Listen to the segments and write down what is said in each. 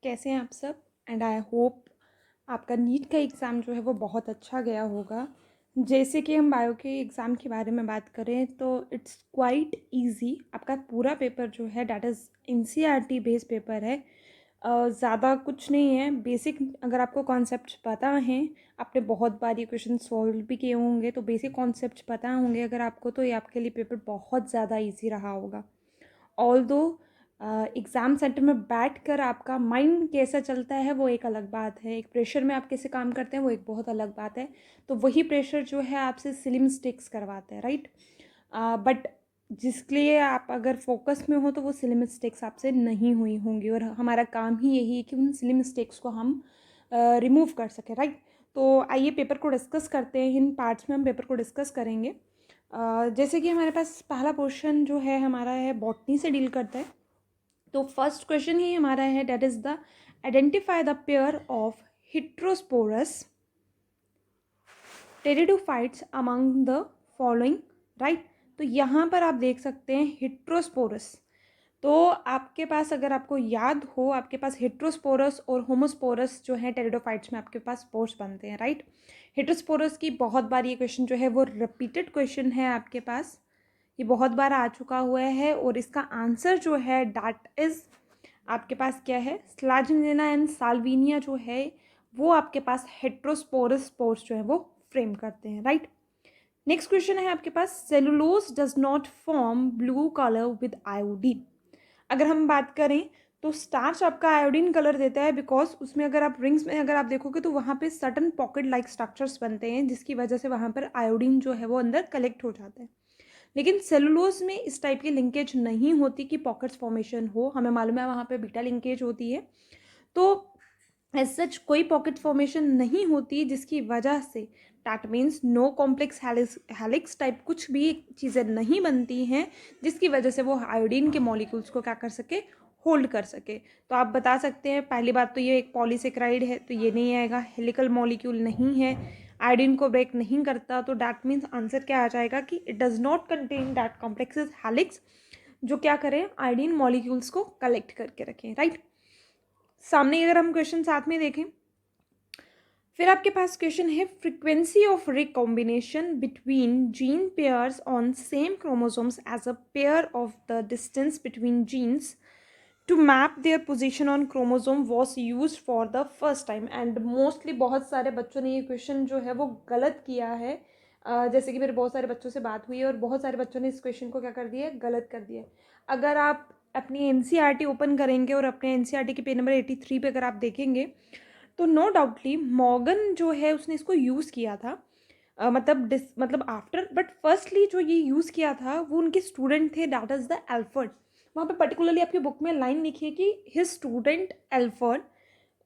कैसे हैं आप सब। एंड आई होप आपका नीट का एग्ज़ाम जो है वो बहुत अच्छा गया होगा। जैसे कि हम बायो के एग्ज़ाम के बारे में बात करें तो इट्स क्वाइट इजी। आपका पूरा पेपर जो है that is NCERT based paper है। ज़्यादा कुछ नहीं है, बेसिक अगर आपको कॉन्सेप्ट पता हैं, आपने बहुत बार ये क्वेश्चन सॉल्व भी किए होंगे तो बेसिक कॉन्सेप्ट पता होंगे अगर आपको, तो ये आपके लिए पेपर बहुत ज़्यादा ईजी रहा होगा। ऑल्दो एग्ज़ाम सेंटर में बैठकर आपका माइंड कैसा चलता है वो एक अलग बात है, एक प्रेशर में आप कैसे काम करते हैं वो एक बहुत अलग बात है। तो वही प्रेशर जो है आपसे सिली मिस्टेक्स करवाते हैं, राइट। बट जिसके लिए आप अगर फोकस में हो तो वो सिली मिस्टेक्स आपसे नहीं हुई होंगी, और हमारा काम ही यही है कि उन सिली मिस्टेक्स को हम रिमूव कर सकें, राइट। तो आइए पेपर को डिस्कस करते हैं। इन पार्ट्स में हम पेपर को डिस्कस करेंगे। जैसे कि हमारे पास पहला पोर्शन जो है हमारा है बॉटनी से डील करता है। तो फर्स्ट क्वेश्चन ही हमारा है that is the identify the pair of heterosporous pteridophytes among the following, right. तो यहाँ पर आप देख सकते हैं हिट्रोस्पोरस। तो आपके पास अगर आपको याद हो, आपके पास हिट्रोस्पोरस और होमोस्पोरस जो है टेरिडोफाइट्स में आपके पास स्पोर्स बनते हैं, राइट। हिट्रोस्पोरस की बहुत बार ये क्वेश्चन जो है वो रिपीटेड क्वेश्चन है आपके पास, ये बहुत बार आ चुका हुआ है। और इसका आंसर जो है डैट इज आपके पास क्या है, स्लाजिनेना एंड साल्विनिया जो है वो आपके पास हेट्रोस्पोरस स्पोर्स जो है वो फ्रेम करते हैं, राइट। नेक्स्ट क्वेश्चन है आपके पास, cellulose does not form blue colour with iodine. अगर हम बात करें तो स्टार्च आपका आयोडीन कलर देता है, बिकॉज उसमें अगर आप रिंग्स में अगर आप देखोगे तो वहाँ पे सर्टन पॉकेट लाइक स्ट्रक्चर्स बनते हैं जिसकी वजह से वहाँ पर आयोडीन जो है वो अंदर कलेक्ट हो जाता है। लेकिन सेलुलोज में इस टाइप की लिंकेज नहीं होती कि पॉकेट्स फॉर्मेशन हो, हमें मालूम है वहाँ पे बीटा लिंकेज होती है। तो एज सच कोई पॉकेट फॉर्मेशन नहीं होती, जिसकी वजह से that means no complex helix type कुछ भी चीज़ें नहीं बनती हैं जिसकी वजह से वो आयोडीन के मॉलिक्यूल्स को क्या कर सके, होल्ड कर सके। तो आप बता सकते हैं पहली बात तो ये एक पॉलीसेक्राइड है तो ये नहीं आएगा, हेलिकल मॉलिक्यूल नहीं है, आयोडीन को ब्रेक नहीं करता, तो डैट मीन्स आंसर क्या आ जाएगा कि it does not contain that complexes helix जो क्या करें, आयोडीन मॉलिक्यूल्स को कलेक्ट करके रखें, राइट। सामने अगर हम क्वेश्चन साथ में देखें, फिर आपके पास क्वेश्चन है frequency of recombination between gene pairs on same chromosomes as a pair of the distance between genes to map their position on chromosome was use for the first time. And mostly बहुत सारे बच्चों ने ये question जो है वो गलत किया है। जैसे कि मेरे बहुत सारे बच्चों से बात हुई है और बहुत सारे बच्चों ने इस क्वेश्चन को क्या कर दिया है, गलत कर दिया है। अगर आप अपनी एनसीईआरटी ओपन करेंगे और अपने एनसीईआरटी के पेज नंबर 83 पे अगर आप देखेंगे तो नो डाउटली मॉर्गन जो है उसने इसको यूज़ किया था। मतलब आफ्टर, बट फर्स्टली जो ये यूज़ किया था वो उनके स्टूडेंट थे, दैट इज़ द एल्फर्ड। वहाँ पे पर्टिकुलरली आपकी बुक में लाइन लिखी है कि हिज स्टूडेंट एल्फर्ड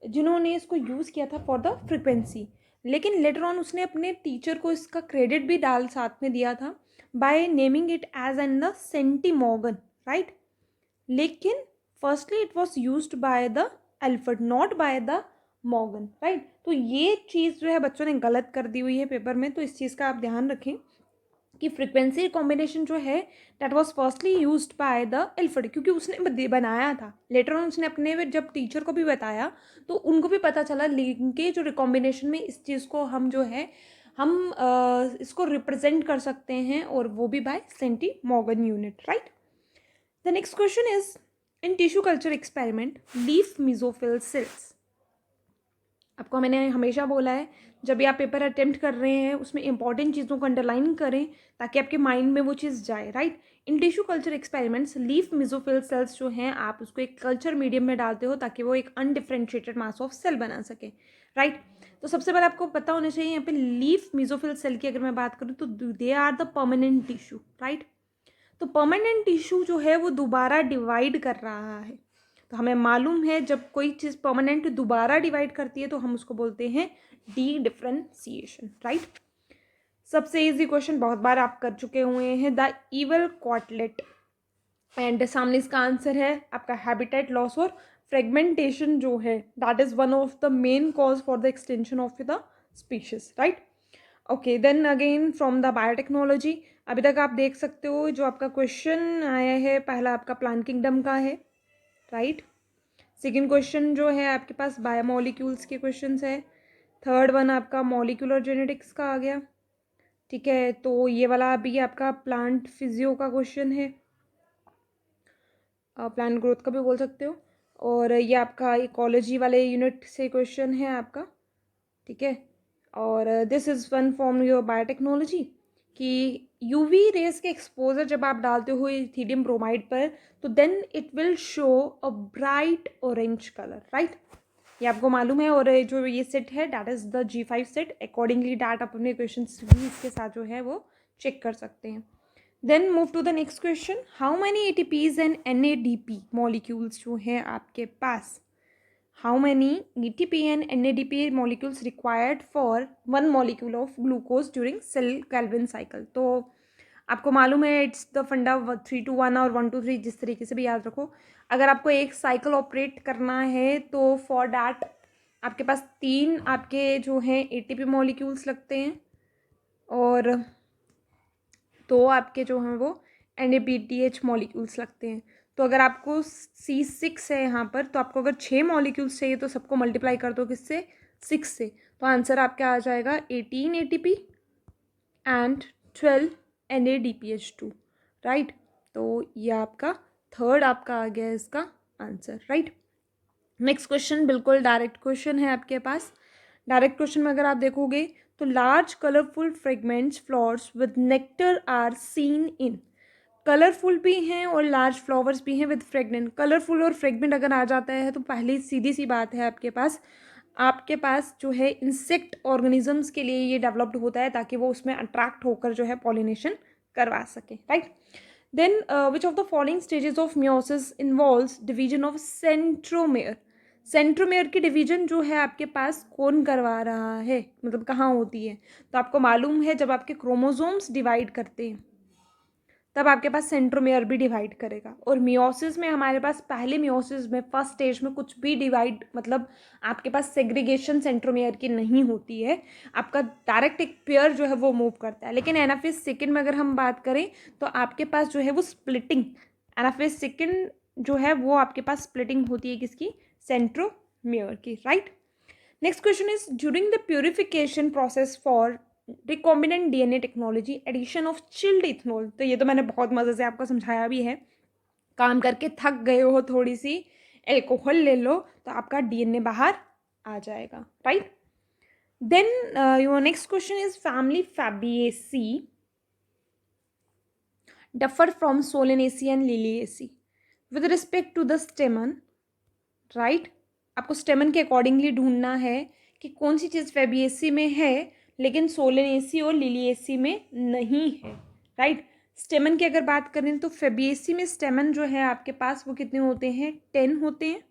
जिन्होंने इसको यूज़ किया था फॉर द फ्रिक्वेंसी। लेकिन लेटर ऑन उसने अपने टीचर को इसका क्रेडिट भी डाल साथ में दिया था by naming it as an the centimorgan, right. लेकिन firstly it was use by the Alfred not by the Morgan, right. तो ये चीज़ जो है बच्चों ने गलत कर दी हुई है पेपर में, तो इस चीज़ का आप ध्यान रखें कि फ्रिक्वेंसी कॉम्बिनेशन जो है that was firstly used by the Alford, क्योंकि उसने बनाया था। लेटर ऑन उसने अपने जब टीचर को भी बताया तो उनको भी पता चला लिंकेज और रिकॉम्बिनेशन में इस चीज़ को हम जो है हम इसको रिप्रेजेंट कर सकते हैं, और वो भी by centimorgan unit, right. The next question is in tissue culture experiment leaf mesophyll cells. आपको मैंने हमेशा बोला है जब भी आप पेपर अटेम्प्ट कर रहे हैं उसमें इंपॉर्टेंट चीज़ों को अंडरलाइन करें ताकि आपके माइंड में वो चीज़ जाए, right. In tissue culture experiments leaf mesophyll cells जो हैं आप उसको एक कल्चर मीडियम में डालते हो ताकि वो एक अनडिफ्रेंशिएटेड मास ऑफ सेल बना सके, राइट। तो सबसे पहले आपको पता होना चाहिए यहाँ पे लीफ मिजोफिल सेल की अगर मैं बात करूँ तो they are the permanent tissue, right. तो परमानेंट टिश्यू जो है वो दोबारा डिवाइड कर रहा है। तो हमें मालूम है जब कोई चीज़ परमानेंट दोबारा डिवाइड करती है तो हम उसको बोलते हैं डी डिफ्रेंसिएशन, राइट। सबसे इजी क्वेश्चन बहुत बार आप कर चुके हुए हैं, द ईवल क्वाटलेट। एंड सामने इसका आंसर है आपका हैबिटेट लॉस और फ्रेगमेंटेशन जो है that is one of the main cause for the extension of the species, right. Okay then again from the biotechnology, अभी तक आप देख सकते हो जो आपका क्वेश्चन आया है पहला आपका प्लांट किंगडम का है, राइट। सेकेंड क्वेश्चन जो है आपके पास बायोमोलिक्यूल्स के क्वेश्चन है। थर्ड वन आपका मॉलिक्यूलर जेनेटिक्स का आ गया, ठीक है। तो ये वाला अभी आपका प्लांट फिजियो का क्वेश्चन है, प्लांट ग्रोथ का भी बोल सकते हो। और ये आपका इकोलॉजी वाले यूनिट से क्वेश्चन है आपका, ठीक है। और this is one from your biotechnology कि यूवी रेस के एक्सपोजर जब आप डालते हो इथीडियम ब्रोमाइड पर तो then it will show a bright orange colour, right. ये आपको मालूम है। और जो ये सेट है that is the G5 set. Accordingly that अपने क्वेश्चन भी इसके साथ जो है वो चेक कर सकते हैं। Then move to the next question, how many ATPs and NADP molecules जो हैं आपके पास, how many ATP and NADP molecules required for one molecule of glucose during cell Calvin cycle. तो आपको मालूम है इट्स द फंडा 3 to 1 और 1 to 3, जिस तरीके से भी याद रखो। अगर आपको एक साइकिल ऑपरेट करना है तो फॉर डैट आपके पास 3 आपके जो हैं ATP मॉलिक्यूल्स लगते हैं और 2 आपके जो हैं वो NADPH मॉलिक्यूल्स लगते हैं। तो अगर आपको C6 है यहाँ पर, तो आपको अगर 6 मॉलिक्यूल्स चाहिए तो सबको मल्टीप्लाई कर दो किससे, 6 से। तो आंसर आपका आ जाएगा 18 ATP एंड 12 NADPH2, राइट। तो ये आपका थर्ड आपका आ गया इसका आंसर, राइट। नेक्स्ट क्वेश्चन बिल्कुल डायरेक्ट क्वेश्चन है आपके पास। डायरेक्ट क्वेश्चन में अगर आप देखोगे तो large colourful fragments flowers with nectar are seen in, colourful भी हैं और लार्ज फ्लावर्स भी हैं विद फ्रेगनेंट। कलरफुल और फ्रेगमेंट अगर आ जाता है तो पहली सीधी सी बात है आपके पास जो है इंसेक्ट ऑर्गेनिजम्स के लिए ये डेवलप्ड होता है ताकि वो उसमें अट्रैक्ट होकर जो है पॉलिनेशन करवा सके, right. Then which of the following stages of meiosis involves division of centromere. Centromere की डिवीजन जो है आपके पास कौन करवा रहा है, मतलब कहाँ होती है। तो आपको मालूम है जब आपके क्रोमोसोम्स डिवाइड करते हैं तब आपके पास सेंट्रोमेयर भी डिवाइड करेगा। और मियोसिस में हमारे पास पहले मियोसिस में फर्स्ट स्टेज में कुछ भी डिवाइड मतलब आपके पास सेग्रीगेशन सेंट्रोमेयर की नहीं होती है, आपका डायरेक्ट एक पेयर जो है वो मूव करता है। लेकिन एनाफेज सेकंड में अगर हम बात करें तो आपके पास जो है वो स्प्लिटिंग, एनाफेज सेकंड जो है वो आपके पास स्प्लिटिंग होती है किसकी, सेंट्रोमेयर की, right. Next question is during the purification process for recombinant DNA technology addition of chilled ethanol. तो ये तो मैंने बहुत मज़े से आपको समझाया भी है, काम करके थक गए हो थोड़ी सी एल्कोहल ले लो तो आपका DNA बाहर आ जाएगा, right. Then your next question is family Fabaceae differ from Solanaceae and Liliaceae with respect to the stamen, right. आपको स्टेमन के अकॉर्डिंगली ढूंढना है कि कौन सी चीज़ फैबिएसी में है लेकिन सोलेनेसी और लिलिएसी में नहीं है, राइट। स्टेमन की अगर बात करें तो फैबिएसी में स्टेमन जो है आपके पास वो कितने होते हैं, 10 होते हैं,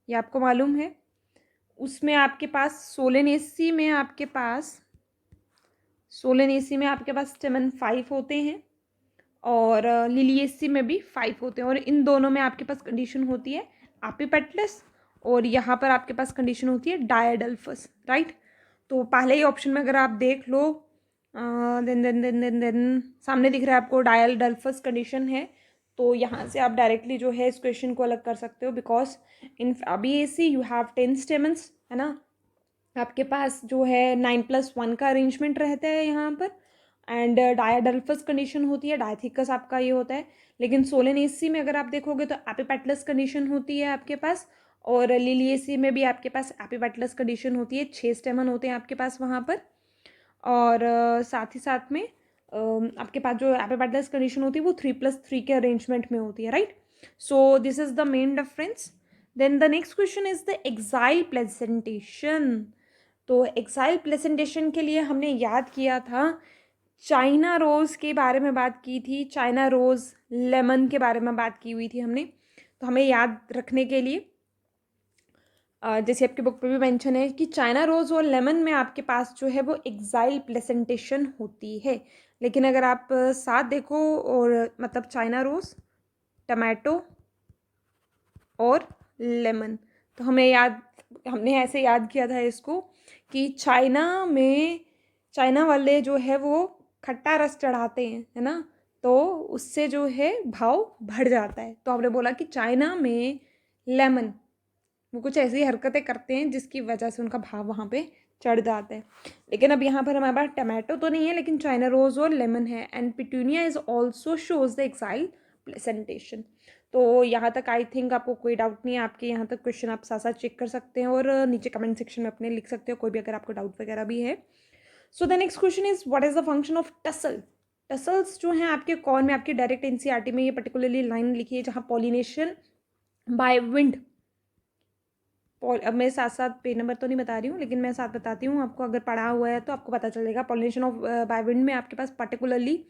ये आपको मालूम है। उसमें आपके पास सोलेनेसी में आपके पास स्टेमन 5 होते हैं और लिलिएसी में भी 5 होते हैं। और इन दोनों में आपके पास कंडीशन होती है एपिपेटलस और यहाँ पर आपके पास कंडीशन होती है डायडल्फस, राइट। तो पहले ही ऑप्शन में अगर आप देख लो देन सामने दिख रहा है आपको डायडल्फस कंडीशन है, तो यहाँ से आप डायरेक्टली जो है इस क्वेश्चन को अलग कर सकते हो because in Fabaceae you have 10 stamens, है ना। आपके पास जो है 9+1 का अरेंजमेंट रहता है यहाँ पर एंड डायडल्फस कंडीशन होती है, डायथिकस आपका ये होता है। लेकिन सोलेनेसी में अगर आप देखोगे तो एपिपेटलस कंडीशन होती है आपके पास और लिलिएसी में भी आपके पास एपिपेटलस कंडीशन होती है, 6 स्टेमन होते हैं आपके पास वहाँ पर। और साथ ही साथ में आपके पास जो एपिपेटलस कंडीशन होती है वो 3+3 के अरेंजमेंट में होती है, right. So this is the main difference. Then the next question is the axile placentation. तो एक्साइल प्लेसेंटेशन के लिए हमने याद किया था चाइना रोज़ के बारे में बात की थी, चाइना रोज़ लेमन के बारे में बात की हुई थी हमने। तो हमें याद रखने के लिए जैसे आपकी बुक पे भी मेंशन है कि चाइना रोज़ और लेमन में आपके पास जो है वो एक्साइल प्लेसेंटेशन होती है। लेकिन अगर आप साथ देखो और मतलब चाइना रोज़, टमाटो और लेमन, तो हमने ऐसे याद किया था इसको कि चाइना वाले जो है वो खट्टा रस चढ़ाते हैं, है ना, तो उससे जो है भाव बढ़ जाता है। तो हमने बोला कि चाइना में लेमन वो कुछ ऐसी हरकतें करते हैं जिसकी वजह से उनका भाव वहाँ पे चढ़ जाता है। लेकिन अब यहाँ पर हमारे पास टमाटो तो नहीं है, लेकिन चाइना रोज और लेमन है। And petunia is also shows the axile placentation. तो यहाँ तक आई थिंक आपको कोई डाउट नहीं है। आपके यहाँ तक क्वेश्चन आप साथ साथ चेक कर सकते हैं और नीचे कमेंट सेक्शन में अपने लिख सकते हो कोई भी अगर आपको डाउट वगैरह भी है। सो the next question is what is the function of tussle. Tassels जो हैं आपके कॉर्न में, आपके डायरेक्ट एनसीईआरटी में ये पर्टिकुलरली लाइन लिखी है जहाँ पॉलिनेशन बाय विंड। अब मैं साथ साथ पेज नंबर तो नहीं बता रही हूँ, लेकिन मैं साथ बताती हूँ आपको, अगर पढ़ा हुआ है तो आपको पता चलेगा। पॉलिनेशन ऑफ बाय विंड में आपके पास पर्टिकुलरली,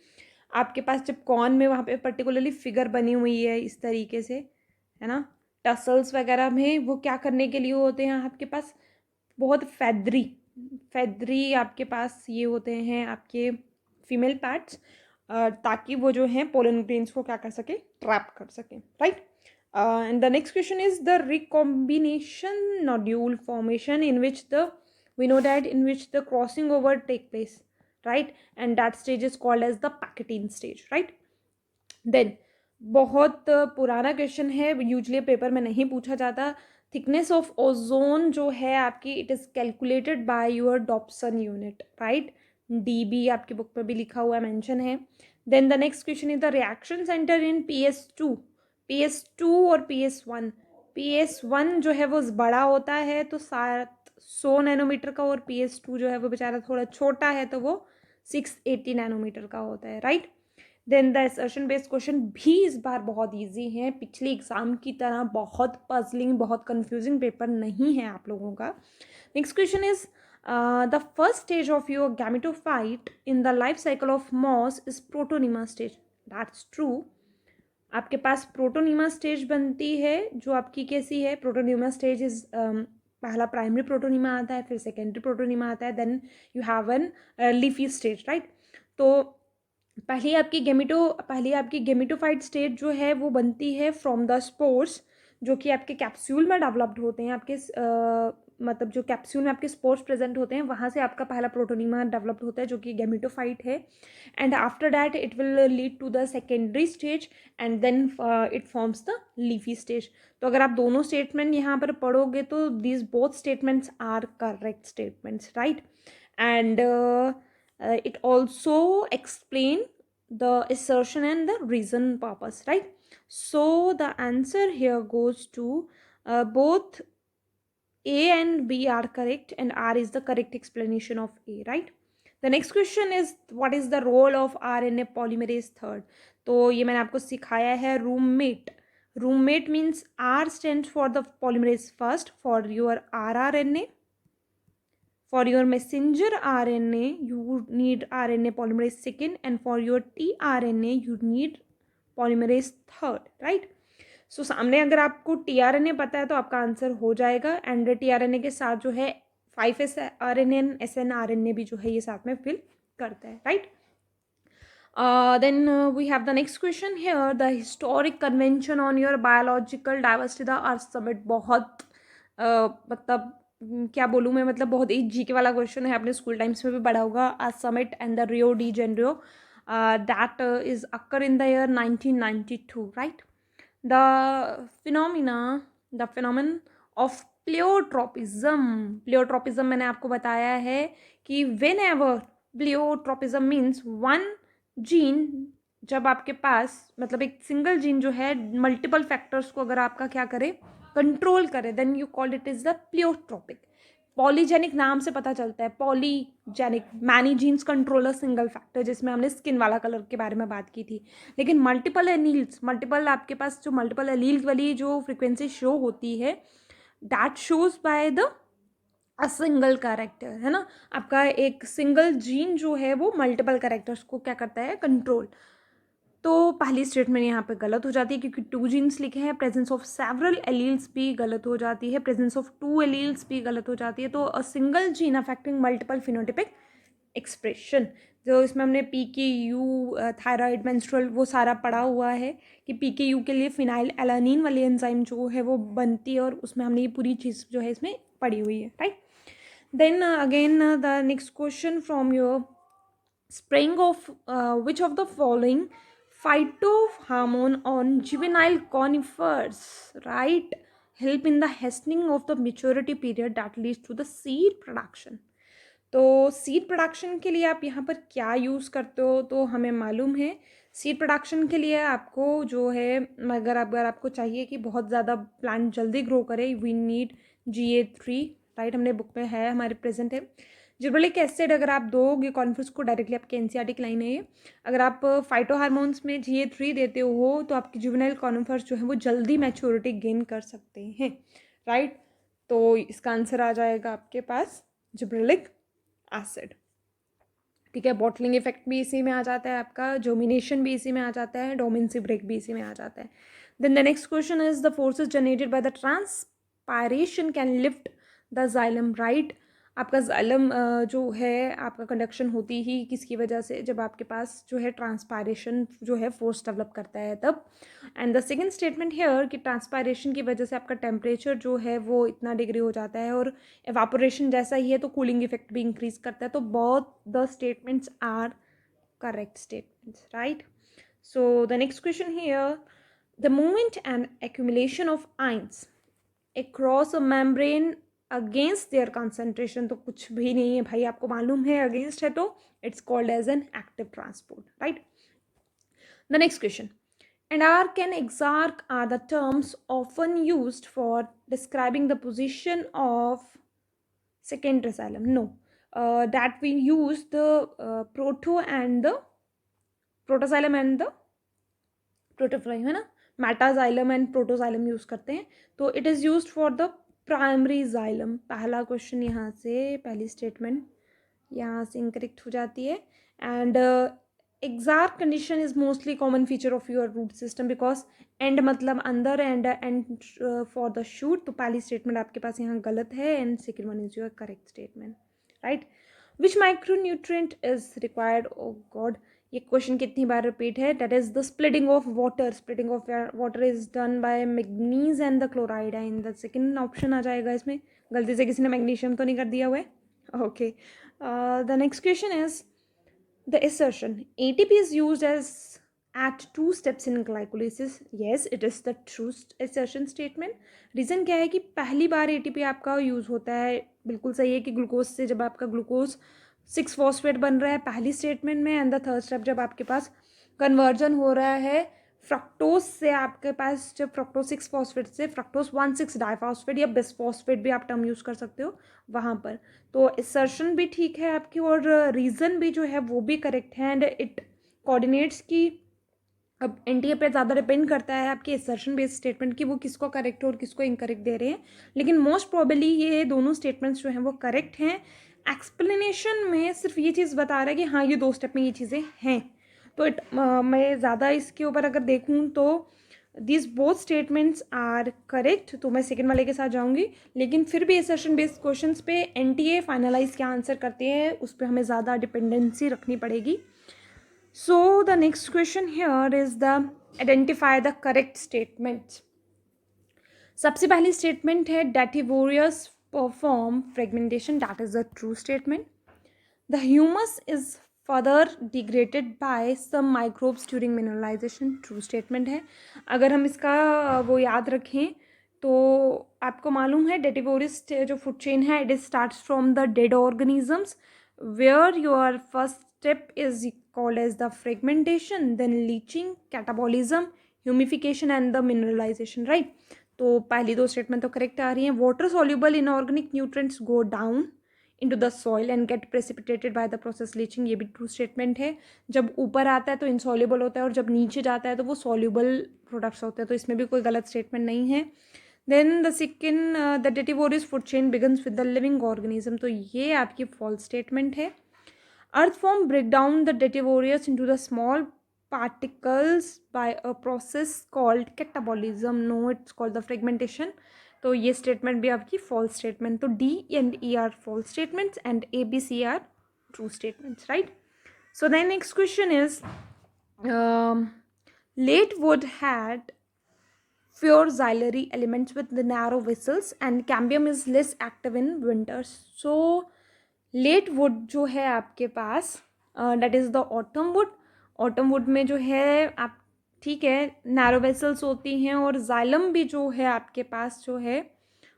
आपके पास जब कॉर्न में वहाँ पे पर्टिकुलरली फिगर बनी हुई है इस तरीके से, है ना। टसल्स वगैरह में वो क्या करने के लिए होते हैं आपके पास, बहुत फैदरी फैदरी आपके पास ये होते हैं आपके फीमेल पार्ट्स, ताकि वो जो हैं पोलन ग्रेन्स को क्या कर सके, ट्रैप कर सके, right. And the next question is the recombination nodule formation in which the, we know that in which the crossing over take place, right, and that stage is called as the Packettine stage, right. Then बहुत पुराना question है, usually paper में नहीं पूछा जाता। Thickness of ozone जो है आपकी, it is calculated by your Dobson unit, right. DB आपकी बुक में भी लिखा हुआ मेंशन है। Then the next question is the reaction centre in PS2 और PS1। PS1 जो है वो बड़ा होता है तो 700 नैनोमीटर का, और PS2 जो है वो बेचारा थोड़ा छोटा है तो वो 680 नैनोमीटर का होता है, right. Then the assertion based question भी इस बार बहुत इजी है, पिछले एग्जाम की तरह बहुत पजलिंग, बहुत कंफ्यूजिंग पेपर नहीं है आप लोगों का। Next question is the first stage of your gametophyte in the life cycle of moss is protonema stage. That's true. आपके पास प्रोटोनिमा स्टेज बनती है जो आपकी कैसी है, प्रोटोनिमा स्टेज इज पहला प्राइमरी प्रोटोनिमा आता है, फिर सेकेंडरी प्रोटोनिमा आता है, then you have an leafy stage, right. तो पहली आपकी गेमिटोफाइट स्टेज जो है वो बनती है फ्रॉम द स्पोर्स, जो कि आपके कैप्सूल में डेवलप्ड होते हैं। आपके मतलब जो कैप्सूल में आपके स्पोर्स प्रेजेंट होते हैं वहाँ से आपका पहला प्रोटोनिमा डेवलप्ड होता है जो कि गेमिटोफाइट है। And after that it will lead to the secondary stage and then it forms the leafy stage. तो अगर आप दोनों स्टेटमेंट यहाँ पर पढ़ोगे तो these both statements are correct statements, right. And it also explain the assertion and the reason purpose, right. So the answer here goes to both A and B are correct and R is the correct explanation of A, right. The next question is what is the role of RNA polymerase third। तो ये मैंने आपको सिखाया है roommate means R stands for the polymerase first, for your rRNA, for your messenger RNA you need RNA polymerase second, and for your tRNA you need polymerase third, right। सो सामने अगर आपको tRNA पता है तो आपका आंसर हो जाएगा। And tRNA के साथ जो है 5s RNA snRNA भी जो है ये साथ में फिल करता है, right. Then we have the next question here, the historic convention on your biological diversity, the Earth Summit। बहुत मतलब क्या बोलूँ मैं, मतलब बहुत ही जीके वाला क्वेश्चन है, आपने स्कूल टाइम्स में भी पढ़ा होगा। Earth summit and the Rio de Janeiro that is occur in the year 1992, right. The phenomenon of pleiotropism मैंने आपको बताया है कि whenever pleiotropism means one gene, जब आपके पास मतलब एक सिंगल जीन जो है मल्टीपल फैक्टर्स को अगर आपका क्या करे, कंट्रोल करे, then you call it is the pleiotropic. Polygenic नाम से पता चलता है, polygenic many genes control a single factor, जिसमें हमने स्किन वाला कलर के बारे में बात की थी। लेकिन मल्टीपल एलील्स, मल्टीपल आपके पास जो मल्टीपल एलील्स वाली जो फ्रिक्वेंसी शो होती है, that shows by the a single character, है ना। आपका एक सिंगल जीन जो है वो मल्टीपल कैरेक्टर्स को क्या करता है, कंट्रोल। तो पहली स्टेटमेंट यहाँ पे गलत हो जाती है क्योंकि 2 जीन्स लिखे हैं। प्रेजेंस ऑफ सेवरल एलील्स भी गलत हो जाती है, प्रेजेंस ऑफ 2 एलील्स भी गलत हो जाती है। तो a single gene affecting multiple phenotypic expression, जो इसमें हमने PKU थायराइड मेंस्ट्रुअल वो सारा पढ़ा हुआ है कि PKU के लिए फिनाइल एलानिन वाली एंजाइम जो है वो बनती है, और उसमें हमने ये पूरी चीज़ जो है इसमें पढ़ी हुई है, right. Then again the next question from your spraying of which of the following phytohormone on juvenile conifers, right, help in the hastening of the maturity period that leads to the seed production. तो seed production के लिए आप यहाँ पर क्या use करते हो, तो हमें मालूम है सीड प्रोडक्शन के लिए आपको जो है, अगर आपको चाहिए कि बहुत ज़्यादा प्लांट जल्दी ग्रो करे, वी नीड GA3, राइट, हमने बुक में है, हमारे प्रेजेंट है। जिब्रेलिक एसिड अगर आप दोगे कॉन्फ्यूज को डायरेक्टली, आपके एनसीईआरटी की लाइन है ये, अगर आप फाइटो हार्मोन्स में GA3 देते हो तो आपकी जुवेनाइल कॉन्फर्स जो है वो जल्दी मैच्योरिटी गेन कर सकते हैं, राइट। तो इसका आंसर आ जाएगा आपके पास जिब्रेलिक एसिड, ठीक है। बॉटलिंग इफेक्ट भी इसी में आ जाता है, आपका जोमिनेशन भी इसी में आ जाता है, डोमिनेंसी ब्रेक भी इसी में आ जाता है। Then the next question is the forces generated by the transpiration can lift the xylem, right. आपका जाइलम जो है आपका कंडक्शन होती ही किसकी वजह से, जब आपके पास जो है ट्रांसपायरेशन जो है फोर्स डेवलप करता है तब। And the second statement hair कि ट्रांसपायरेशन की वजह से आपका टेम्परेचर जो है वो इतना डिग्री हो जाता है, और एवापोरेशन जैसा ही है तो कूलिंग इफेक्ट भी इंक्रीज करता है। तो both the statements are correct statements, right. So the next question here, the movement and accumulation of ions across a membrane against their concentration, तो कुछ भी नहीं है भाई, आपको मालूम है अगेंस्ट है तो it's called as an active transport, right. The next question, anarch and exarch are the terms often used for describing the position of secondary xylem. No, that we use the protoxylem and the protophyllum, है ना, metaxylem and protoxylem use करते हैं। तो it is used for the primary xylem. पहला question यहाँ से, पहली statement यहाँ से इनकरेक्ट हो जाती है। And exarch condition is mostly common feature of your root system, because and मतलब अंदर, एंड फॉर द शूट। तो पहली स्टेटमेंट आपके पास यहाँ गलत है, and second one is your correct statement, right. Which micronutrient is required, oh god, ये question कितनी बार रिपीट है, that is the splitting of water. Splitting of water is done by manganese and the chloride ion. The second option आ जाएगा इसमें। गलती से किसी ने मैग्नीशियम तो नहीं कर दिया हुआ है, okay. The next question is the assertion ATP is used as at 2 steps in glycolysis. Yes, it is the true assertion statement. Reason क्या है कि पहली बार ATP आपका यूज़ होता है, बिल्कुल सही है कि ग्लूकोज से जब आपका ग्लूकोज 6-फॉस्फेट बन रहा है पहली स्टेटमेंट में, एंड द थर्ड स्टेप जब आपके पास कन्वर्जन हो रहा है फ्रक्टोज से, आपके पास जब फ्रक्टोज 6-फॉस्फेट से फ्रक्टोज 1,6-डाइफॉस्फेट या बिसफॉस्फेट भी आप टर्म यूज़ कर सकते हो वहाँ पर। तो असर्शन भी ठीक है आपकी, और रीज़न भी जो है वो भी करेक्ट है, एंड इट कोऑर्डिनेट्स की, अब एनटीए पे ज़्यादा डिपेंड करता है आपके असर्शन बेस्ड स्टेटमेंट की वो किसको करेक्ट और किसको इनकरेक्ट दे रहे हैं, लेकिन मोस्ट प्रोबेबली ये दोनों स्टेटमेंट्स जो हैं वो करेक्ट हैं। एक्सप्लेनेशन में सिर्फ ये चीज़ बता रहा है कि हाँ ये 2 स्टेप में ये चीज़ें हैं। तो मैं ज़्यादा इसके ऊपर अगर देखूँ तो this both statements are correct, तो मैं सेकेंड वाले के साथ जाऊँगी। लेकिन फिर भी असर्शन बेस्ड क्वेश्चन पे एनटीए फाइनलाइज क्या आंसर करते हैं उस पर हमें ज़्यादा डिपेंडेंसी रखनी पड़ेगी। So the next question here is the identify the correct statement. सबसे पहली स्टेटमेंट है Dativorius perform fragmentation, that is a true statement. The humus is further degraded by some microbes during mineralization, true statement है। अगर हम इसका वो याद रखें तो आपको मालूम है Dativorius जो फूड चेन है it starts from the dead organisms where your first step is called as the fragmentation, then leaching, catabolism, humification and the mineralization, right। तो पहली 2 स्टेटमेंट तो करेक्ट आ रही हैं। Water soluble inorganic nutrients go down into the soil and get precipitated by the process leaching, ये भी true statement है। जब ऊपर आता है तो इनसॉल्युबल होता है, और जब नीचे जाता है तो वो सॉल्युबल प्रोडक्ट्स होते हैं, तो इसमें भी कोई गलत स्टेटमेंट नहीं है। Then the second, the detritus food chain begins with the living organism, तो ये आपकी फॉल्स स्टेटमेंट है। Earthworm break down the Dativorius into the small particles by a process called catabolism. No, it's called the fragmentation. तो ये statement भी आपकी false statement. तो D and E are false statements and A, B, C are true statements, right? So the next question is, late wood had fewer xylary elements with the narrow vessels and cambium is less active in winters. So late wood जो है आपके पास that is the autumn wood. Autumn wood में जो है आप ठीक है, नैरो वेसल्स होती हैं, और जाइलम भी जो है आपके पास जो है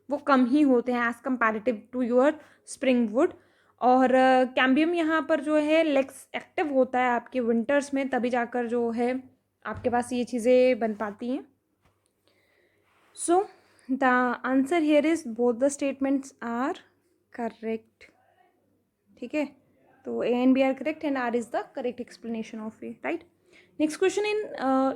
वो कम ही होते हैं as comparative to your spring wood. और कैम्बियम यहाँ पर जो है लेक्स एक्टिव होता है आपके विंटर्स में, तभी जाकर जो है आपके पास ये चीज़ें बन पाती हैं। So the answer here is both the statements are correct. ठीक है, तो A and B are correct and R is the correct explanation of A, right. Next question,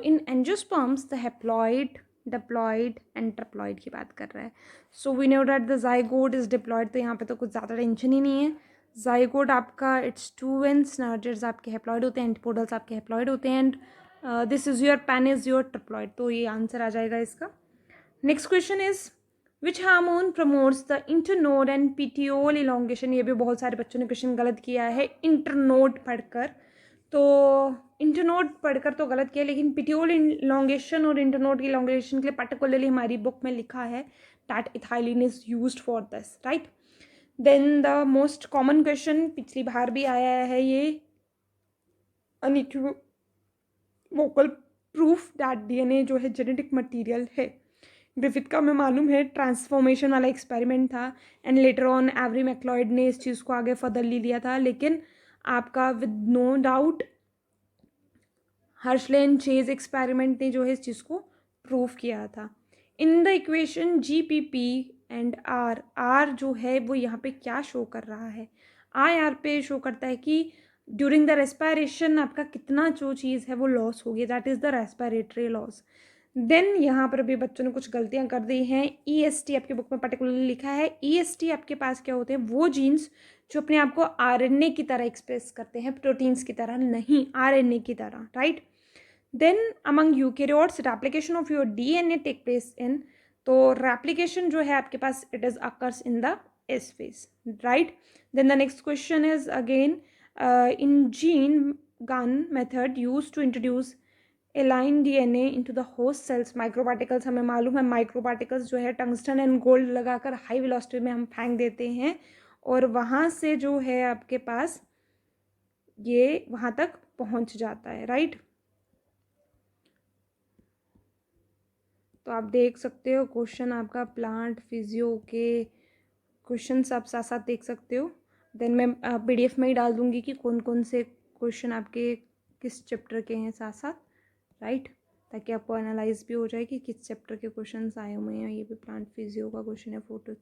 in angiosperms the haploid, diploid and triploid की बात कर रहा है। So we know that the zygote is diploid, तो यहाँ पे तो कुछ ज़्यादा टेंशन ही नहीं है। जाइगोट आपका इट्स टू वेंस, नर्जर्स आपके हैप्लॉइड होते हैं, एंटीपोडल्स आपके हैप्लॉइड होते हैं, and this is your PEN is your triploid, तो ये आंसर आ जाएगा इसका। Next question is which hormone promotes the internode and petiole elongation. ये भी बहुत सारे बच्चों ने क्वेश्चन गलत किया है इंटरनोड पढ़कर, तो इंटरनोड पढ़कर तो गलत किया, लेकिन पिटियोल इलोंगेशन और इंटरनोड की इलोंगेशन के लिए पर्टिकुलरली हमारी बुक में लिखा है that ethylene is used for this, right. Then the most common question पिछली बार भी आया है, ये अनइक्वोकल प्रूफ दैट डीएनए जो है जेनेटिक मटेरियल है। ग्रिफिथ का हमें मालूम है ट्रांसफॉर्मेशन वाला एक्सपेरिमेंट था, एंड लेटर ऑन एवरी मैक्लॉइड ने इस चीज़ को आगे फर्दर ले लिया था, लेकिन आपका with no doubt Hershey and Chase experiment ने जो है इस चीज़ को प्रूव किया था। In the equation G P P and R, R जो है वो यहाँ पे क्या शो कर रहा है, आई आर पे शो करता है कि ड्यूरिंग द रेस्पायरेशन आपका कितना जो चीज़ है वो लॉस हो गया, that is the respiratory loss. Then यहाँ पर भी बच्चों ने कुछ गलतियाँ कर दी हैं। ई एस टी आपकी बुक में पर्टिकुलरली लिखा है, ई एस टी आपके पास क्या होते हैं, वो जीन्स जो अपने आप को आर एन ए की तरह एक्सप्रेस करते हैं, प्रोटीन्स की तरह नहीं, आर एन ए की तरह, right. Then among eukaryotes replication of your D N A take place in, तो रेप्लिकेशन जो है आपके पास it is occurs in the S phase, right. Then the next question is again in gene gun method use to introduce alien DNA into the host cells, microparticles हमें मालूम है, microparticles जो है टंगस्टन एंड गोल्ड लगाकर high velocity में हम फेंक देते हैं, और वहाँ से जो है आपके पास ये वहाँ तक पहुँच जाता है, राइट। तो आप देख सकते हो क्वेश्चन आपका प्लांट फिजियो के क्वेश्चन आप साथ साथ देख सकते हो। देन मैं पीडीएफ में ही डाल दूँगी कि कौन कौन से क्वेश्चन आपके किस चैप्टर के हैं साथ साथ, राइट, ताकि आपको एनालाइज भी हो जाए कि किस चैप्टर के क्वेश्चंस आए हुए हैं। ये भी प्लांट फिजियो का क्वेश्चन है, फोटोज,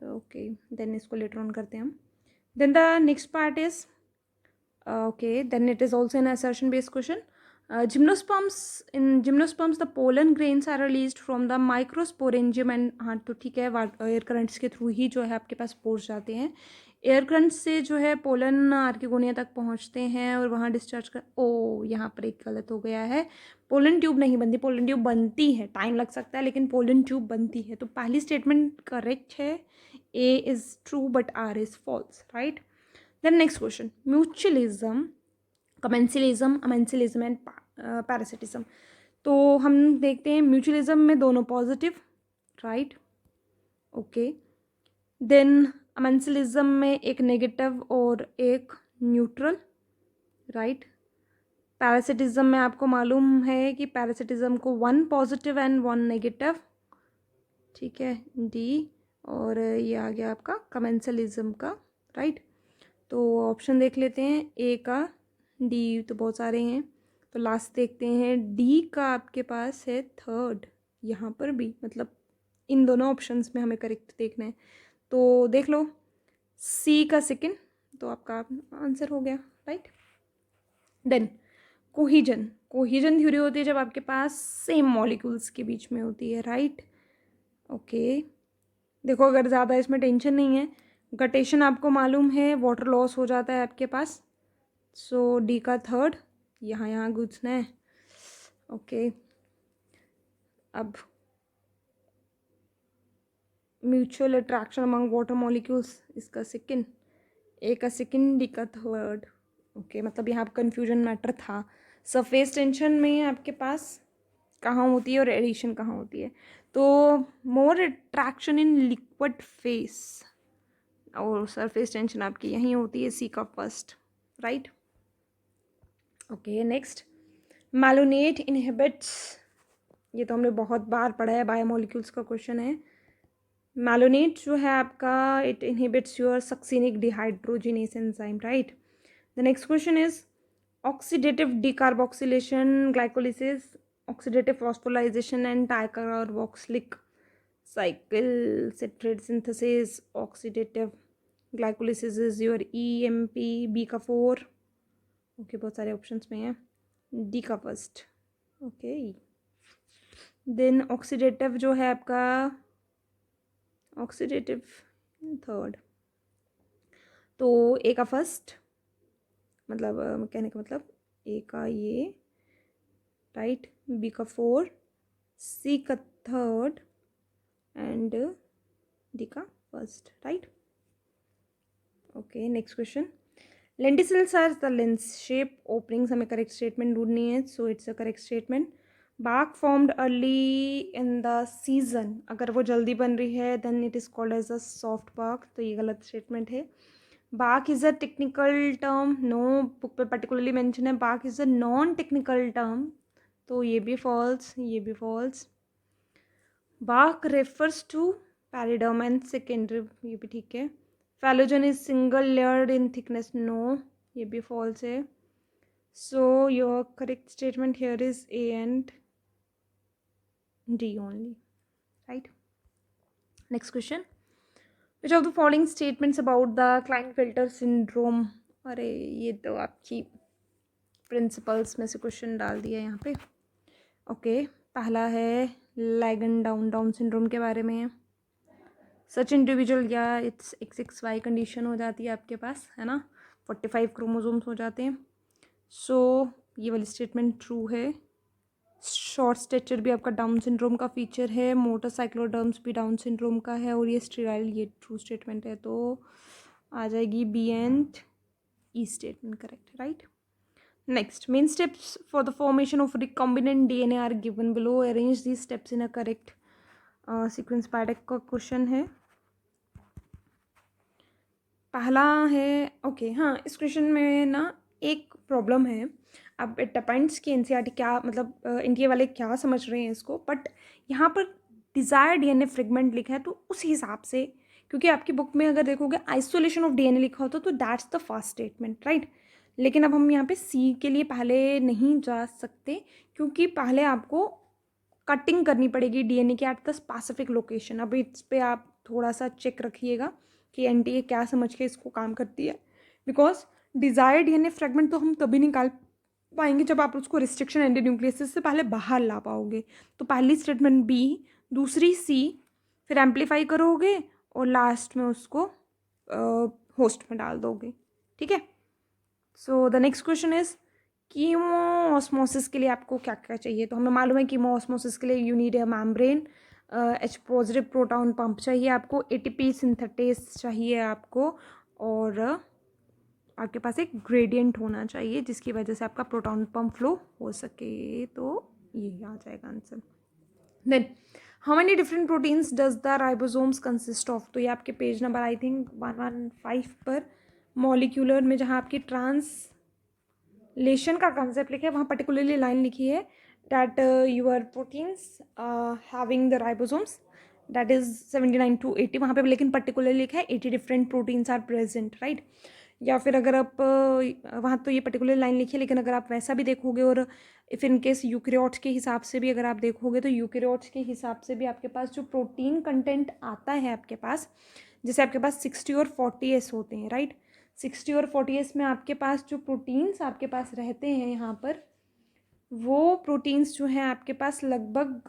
ओके। देन इसको लेटर ऑन करते हैं हम। Then the next part is okay, then it is also an assertion based question. In gymnosperms the pollen grains are released from the microsporangium and हाँ तो ठीक है, air currents के through ही जो है आपके पास पोर्स जाते हैं, एयर करंट से जो है पोलन आर्किगोनिया तक पहुंचते हैं और वहाँ डिस्चार्ज कर, ओ यहाँ पर एक गलत हो गया है, पोलन ट्यूब नहीं बनती, पोलन ट्यूब बनती है, टाइम लग सकता है लेकिन पोलन ट्यूब बनती है। तो पहली स्टेटमेंट करेक्ट है, A is true but R is false, right. Then next question, mutualism, commensalism, amensalism and parasitism। तो हम देखते हैं म्यूचुअलिज्म में दोनों positive, right, okay. Then amensalism में एक नेगेटिव और एक न्यूट्रल, राइट। पैरासिटिज्म में आपको मालूम है कि पैरासिटिज्म को 1 पॉजिटिव एंड 1 नेगेटिव, ठीक है, डी। और ये आ गया आपका कमेंसलिज्म का, राइट। तो ऑप्शन देख लेते हैं, ए का, डी तो बहुत सारे हैं, तो लास्ट देखते हैं, डी का आपके पास है थर्ड यहाँ पर भी, मतलब इन दोनों ऑप्शंस में हमें करेक्ट देखना है, तो देख लो सी का सेकंड, तो आपका आंसर हो गया, right. Then cohesion, cohesion theory होती है जब आपके पास सेम मॉलिक्यूल्स के बीच में होती है, राइट, ओके। देखो अगर ज़्यादा इसमें टेंशन नहीं है, गटेशन आपको मालूम है, वाटर लॉस हो जाता है आपके पास, सो डी का थर्ड, यहाँ घुसना है, ओके। अब mutual attraction among water molecules, इसका सेकंड, ए का सेकंड, डी का थर्ड, ओके। मतलब यहाँ पर कन्फ्यूजन मैटर था, सरफेस टेंशन में आपके पास कहाँ होती है और एडिशन कहाँ होती है, तो more attraction in liquid phase और सरफेस टेंशन आपकी यहीं होती है, सी का first, right, okay. Next malonate inhibits, ये तो हमने बहुत बार पढ़ा है, बायोमोलिक्यूल्स का क्वेश्चन है। मैलोनेट जो है आपका, it inhibits your succinic dehydrogenase enzyme, right. The next question is oxidative decarboxylation, glycolysis, oxidative phosphorylation and dicarboxylic cycle, citrate synthesis, oxidative glycolysis is your EMP, B का 4, ओके बहुत सारे options में है, D का first, okay. Then oxidative जो है आपका, oxidative third, तो ए का फर्स्ट, मतलब कहने का मतलब ए का ये, राइट, बी का 4, सी का थर्ड एंड डी का first, right. Okay next question, lenticels are the lens shape openings, हमें करेक्ट स्टेटमेंट ढूंढनी है, so it's a correct statement. Bark formed early in the season, अगर वो जल्दी बन रही है then it is called as a soft bark, तो ये गलत स्टेटमेंट है। Bark is a technical term, no, book पे पर्टिकुलरली मेंशन है। Bark is a non technical term, तो ये भी फॉल्स, ये भी false. Bark refers to periderm and secondary, ये भी ठीक है। Phellogen is single layered in thickness, no, ये भी फॉल्स है। So your correct statement here is A and D only, right. Next question, which of the following statements about the Klinefelter syndrome, अरे ये तो आपकी प्रिंसिपल्स में से question डाल दिया यहाँ पे। ओके पहला है लैगन डाउन सिंड्रोम के बारे में है। सच इंडिविजुअल, या इट्स XXY कंडीशन हो जाती है आपके पास, है ना, 45 क्रोमोसोम्स हो जाते हैं। सो ये वाली स्टेटमेंट ट्रू है। शॉर्ट स्टेचर भी आपका डाउन सिंड्रोम का फीचर है, मोटर साइक्लोडर्म्स भी डाउन सिंड्रोम का है, और ये स्टेराइल, ये ट्रू स्टेटमेंट है, तो आ जाएगी B and E statement correct, right. Next, main steps for the formation of recombinant DNA are given below, arrange the steps in a correct sequence. पैडक का क्वेश्चन है, पहला है, ओके हाँ, इस क्वेश्चन में ना एक प्रॉब्लम है। अब इट डिपेंड्स कि एनसीईआरटी क्या, मतलब इनके वाले क्या समझ रहे हैं इसको, बट यहाँ पर डिज़ायर्ड DNA फ्रेगमेंट लिखा है, तो उस हिसाब से, क्योंकि आपकी बुक में अगर देखोगे आइसोलेशन ऑफ DNA लिखा होता तो that's the first statement, right. लेकिन अब हम यहाँ पे सी के लिए पहले नहीं जा सकते, क्योंकि पहले आपको कटिंग करनी पड़ेगी DNA की एट द स्पेसिफिक लोकेशन। अब इस पे आप थोड़ा सा चेक रखिएगा कि एनटीए क्या समझ के इसको काम करती है, बिकॉज डिजायर्ड DNA फ्रेगमेंट तो हम तभी निकाल पाएंगे जब आप उसको रिस्ट्रिक्शन एंटी न्यूक्लियस से पहले बाहर ला पाओगे। तो पहली स्टेटमेंट बी, दूसरी सी, फिर एम्पलीफाई करोगे और लास्ट में उसको होस्ट में डाल दोगे, ठीक है। सो the next question is chemo osmosis के लिए आपको क्या क्या चाहिए, तो हमें मालूम है कीमो ऑस्मोसिस के लिए you need a membrane, H positive proton pump चाहिए आपको, ATP सिंथेटेस चाहिए आपको, और आपके पास एक ग्रेडियंट होना चाहिए जिसकी वजह से आपका प्रोटॉन पंप फ्लो हो सके, तो ये आ जाएगा answer. Then how many different proteins does the ribosomes consist of, तो ये आपके पेज नंबर आई थिंक 115 पर मॉलिक्यूलर में जहाँ आपकी ट्रांसलेशन का कंसेप्ट लिखा है वहाँ पर्टिकुलरली लाइन लिखी है that your proteins having the ribosomes that is 79 to 80, वहाँ पे लेकिन पर्टिकुलरली लिखा है 80 different proteins are present, right. या फिर अगर आप वहाँ तो ये पर्टिकुलर लाइन लिखी है, लेकिन अगर आप वैसा भी देखोगे और इफ़ इन केस यूकैरियोट्स के हिसाब से भी अगर आप देखोगे तो यूकैरियोट्स के हिसाब से भी आपके पास जो प्रोटीन कंटेंट आता है आपके पास, जैसे आपके पास 60 और 40S होते हैं, राइट। 60 और 40S में आपके पास जो प्रोटीन्स आपके पास रहते हैं यहाँ पर, वो प्रोटीन्स जो हैं आपके पास लगभग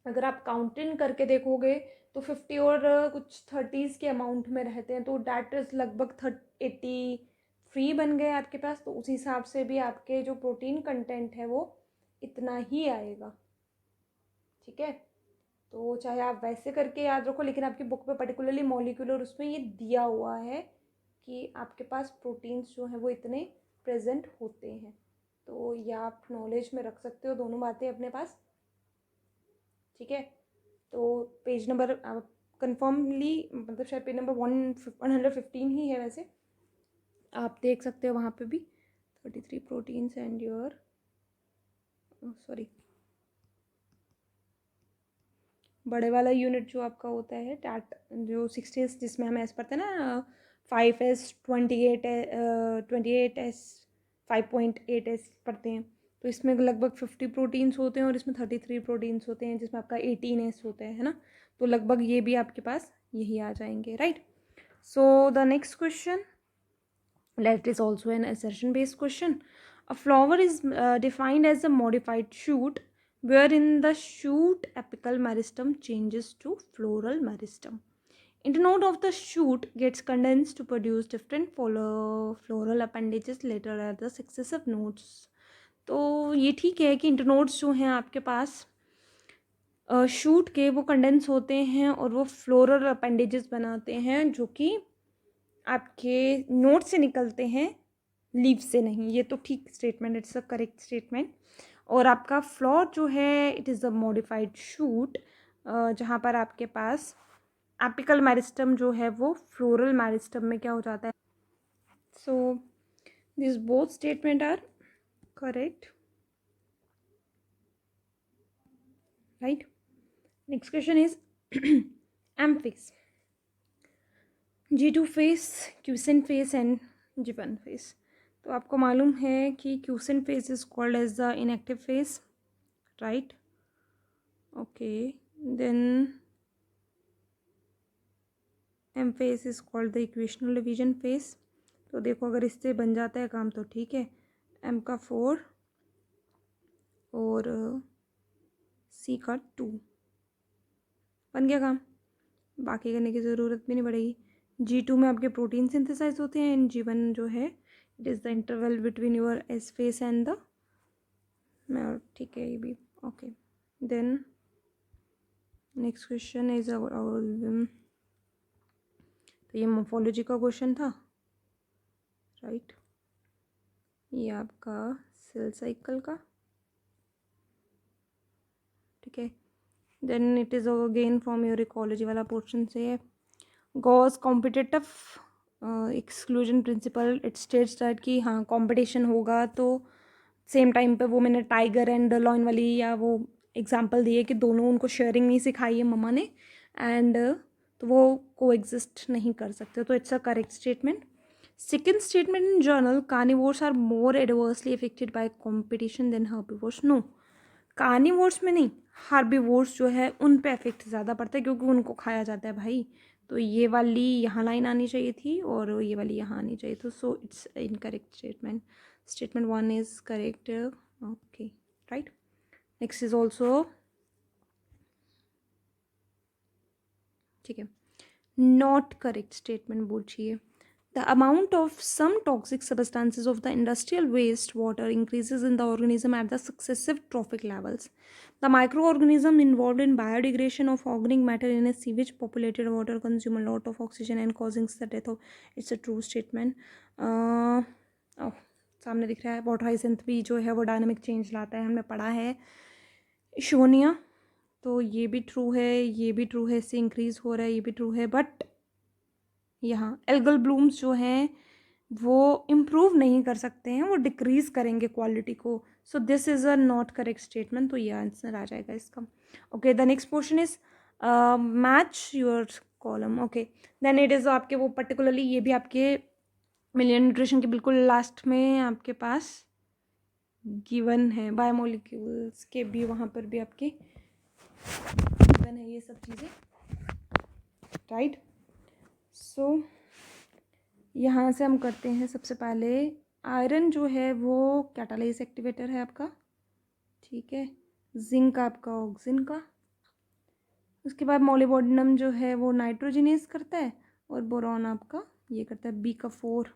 अगर आप काउंटिंग करके देखोगे तो 50 और कुछ 30s के अमाउंट में रहते हैं, तो डैट इज़ लगभग 83 बन गए आपके पास। तो उस हिसाब से भी आपके जो प्रोटीन कंटेंट है वो इतना ही आएगा, ठीक है। तो चाहे आप वैसे करके याद रखो, लेकिन आपकी बुक पे पर्टिकुलरली मॉलिक्यूलर उसमें ये दिया हुआ है कि आपके पास प्रोटीन्स जो हैं वो इतने प्रेजेंट होते हैं। तो ये आप नॉलेज में रख सकते हो दोनों बातें अपने पास, ठीक है। तो पेज नंबर कन्फर्मली मतलब शायद पेज नंबर 115 ही है, वैसे आप देख सकते हो वहाँ पे भी 33 प्रोटीन्स एंड योर सॉरी, बड़े वाला यूनिट जो आपका होता है टैट जो 60s, जिसमें हम एस पढ़ते हैं ना, 5S 28S 5.8S पढ़ते हैं, तो इसमें लगभग 50 प्रोटीन्स होते हैं और इसमें 33 प्रोटीन्स होते हैं, जिसमें आपका 18S होता है ना, तो लगभग ये भी आपके पास यही आ जाएंगे, right. So the next question, that is also an assertion based question. A flower is defined as a modified shoot wherein the shoot apical meristem changes to floral meristem. Internode of the shoot gets condensed to produce different floral appendages later at the successive nodes. तो ये ठीक है कि internodes जो हैं आपके पास shoot के वो कंडेंस होते हैं और वो फ्लोरल अपेंडेजेस बनाते हैं, जो कि आपके नोट से निकलते हैं, लीव से नहीं। ये तो ठीक statement, it's a correct statement. और आपका फ्लोर जो है it is a modified shoot, जहाँ पर आपके पास एपिकल मेरिस्टम जो है वो फ्लोरल मेरिस्टम में क्या हो जाता है। So this both statement are correct, right. Next question is M phase, G2 phase, quiescent phase and G1 phase. तो आपको मालूम है कि quiescent phase is called as the inactive phase, right. Okay, then M phase is called the equational division phase. तो देखो अगर इससे बन जाता है काम तो ठीक है, एम का 4 और सी का 2 बन गया काम, बाकी करने की ज़रूरत भी नहीं पड़ेगी। G2 में आपके प्रोटीन सिंथेसाइज होते हैं एंड G1 जो है it is the interval between your S phase and the, मैं ठीक है ये भी okay. Then next question is तो ये मोफोलॉजी का क्वेश्चन था, राइट। ये आपका सेल साइकिल का, ठीक है। Then it is again from your ecology वाला पोर्शन से है। Gause competitive exclusion principle, it states that कि हाँ कंपटीशन होगा तो सेम टाइम पे, वो मैंने टाइगर एंड लॉयन वाली या वो एग्जांपल दिए कि दोनों, उनको शेयरिंग नहीं सिखाई है मम्मा ने, एंड तो वो को एग्जिस्ट नहीं कर सकते, तो it's a correct statement. Second statement, in general carnivores are more adversely affected by competition than herbivores. No, carnivores में नहीं, हार्बिवोर्स जो है उन पे इफेक्ट ज़्यादा पड़ता है क्योंकि उनको खाया जाता है भाई। तो ये वाली यहाँ लाइन आनी चाहिए थी और ये वाली यहाँ आनी चाहिए थी, so it's incorrect statement. Statement 1 is correct, okay, right. Next is also ठीक है, नॉट करेक्ट स्टेटमेंट बोलिए। The amount of some toxic substances of the industrial waste water increases in the organism at the successive trophic levels. The microorganism involved in biodegradation of organic matter in a sewage populated water consume a lot of oxygen and causing the death of, it's a true statement. सामने दिख रहा है, water hyacinth भी जो है वो dynamic change लाता है, हमने पढ़ा है। शोनिया, तो ये भी ट्रू है, ये भी ट्रू है, इससे इंक्रीज हो रहा है, ये भी ट्रू है, बट यहाँ एल्गल ब्लूम्स जो हैं वो इम्प्रूव नहीं कर सकते हैं, वो डिक्रीज करेंगे क्वालिटी को, so this is a not correct statement, तो ये आंसर आ जाएगा इसका। Okay, the next question is match your column, okay. Then it is आपके वो पर्टिकुलरली, ये भी आपके मिलियन न्यूट्रिशन के बिल्कुल लास्ट में आपके पास गिवन है, बायोमोलिक्यूल्स के भी वहाँ पर भी आपके गिवन है ये सब चीज़ें, राइट। सो यहाँ से हम करते हैं सबसे पहले, आयरन जो है वो कैटालाइज एक्टिवेटर है आपका, ठीक है। जिंक आपका ऑक्सीजन का, उसके बाद मोलिबोडिनम जो है वो नाइट्रोजिनेस करता है, और बोरॉन आपका ये करता है, बी का 4,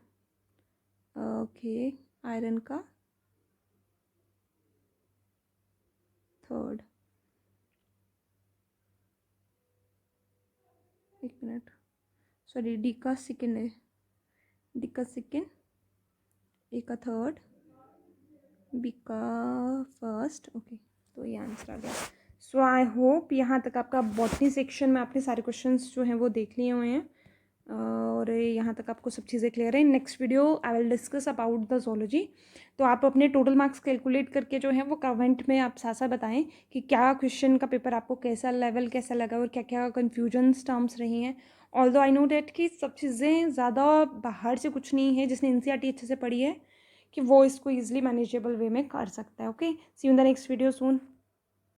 ओके, आयरन का 3rd, एक मिनट, सॉरी, डी का 2nd है, डी का 2nd, ए का 3rd, बी का 1st, ओके, तो ये आंसर आ गया। सो आई होप यहाँ तक आपका बॉटनी सेक्शन में आपने सारे क्वेश्चंस जो हैं वो देख लिए हुए हैं, और यहाँ तक आपको सब चीज़ें क्लियर है। Next video I will discuss about the zoology. तो आप अपने टोटल मार्क्स कैलकुलेट करके जो है वो कमेंट में आप साथ साथ बताएं कि क्या क्वेश्चन का पेपर आपको कैसा लेवल कैसा लगा और क्या क्या कन्फ्यूजन्स टर्म्स रही हैं। ऑल्दो आई नो डैट कि सब चीज़ें ज़्यादा बाहर से कुछ नहीं है, जिसने एनसीईआरटी अच्छे से पढ़ी है कि वो इसको ईजिली मैनेजेबल वे में कर सकता है। Okay, see you in the next video soon.